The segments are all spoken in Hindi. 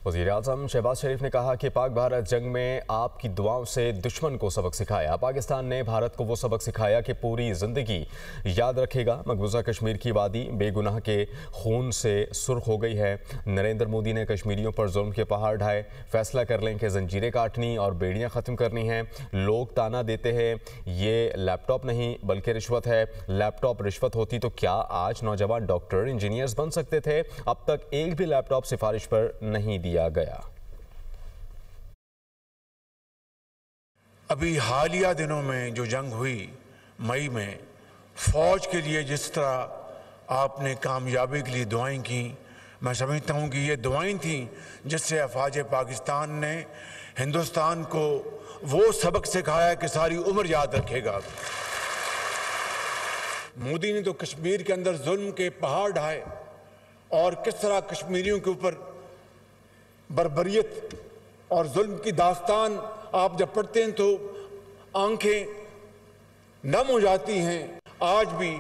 वज़ीर-ए-आज़म शहबाज शरीफ ने कहा कि पाक भारत जंग में आपकी दुआओं से दुश्मन को सबक सिखाया। पाकिस्तान ने भारत को वो सबक सिखाया कि पूरी ज़िंदगी याद रखेगा। मकबूजा कश्मीर की वादी बेगुनाह के खून से सुर्ख हो गई है। नरेंद्र मोदी ने कश्मीरियों पर जुल्म के पहाड़ ढाए। फैसला कर लें कि जंजीरें काटनी और बेड़ियाँ ख़त्म करनी हैं। लोग ताना देते हैं ये लैपटॉप नहीं बल्कि रिश्वत है। लैपटॉप रिश्वत होती तो क्या आज नौजवान डॉक्टर इंजीनियर्स बन सकते थे? अब तक एक भी लैपटॉप सिफारिश पर नहीं दिया गया। अभी हालिया दिनों में जो जंग हुई मई में, फौज के लिए जिस तरह आपने कामयाबी के लिए दुआएं की, मैं समझता हूं कि ये दुआएं थी जिससे अफवाज पाकिस्तान ने हिंदुस्तान को वो सबक सिखाया कि सारी उम्र याद रखेगा। मोदी ने तो कश्मीर के अंदर जुल्म के पहाड़ ढाए और किस तरह कश्मीरियों के ऊपर बर्बरियत और जुल्म की दास्तान आप जब पढ़ते हैं तो आंखें नम हो जाती हैं। आज भी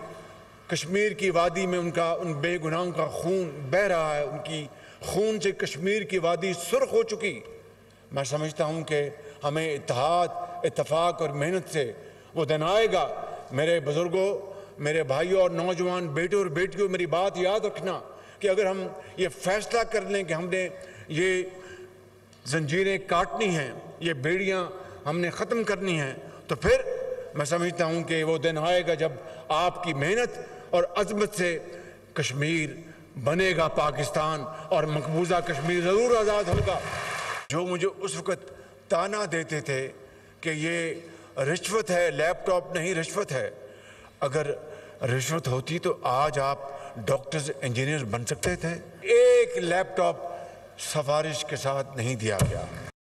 कश्मीर की वादी में उन बेगुनाहों का खून बह रहा है। उनकी खून से कश्मीर की वादी सुर्ख हो चुकी। मैं समझता हूं कि हमें इत्तेहाद, इत्तेफाक और मेहनत से वो दिन आएगा। मेरे बुजुर्गों, मेरे भाइयों और नौजवान बेटों और बेटियों, मेरी बात याद रखना कि अगर हम ये फैसला कर लें कि हमने ये जंजीरें काटनी हैं, ये बेड़ियां हमने ख़त्म करनी हैं, तो फिर मैं समझता हूं कि वो दिन आएगा जब आपकी मेहनत और अज़मत से कश्मीर बनेगा पाकिस्तान और मकबूजा कश्मीर ज़रूर आज़ाद होगा। जो मुझे उस वक़्त ताना देते थे कि ये रिश्वत है, लैपटॉप नहीं रिश्वत है, अगर रिश्वत होती तो आज आप डॉक्टर्स इंजीनियर बन सकते थे। एक लैपटॉप सिफारिश के साथ नहीं दिया गया।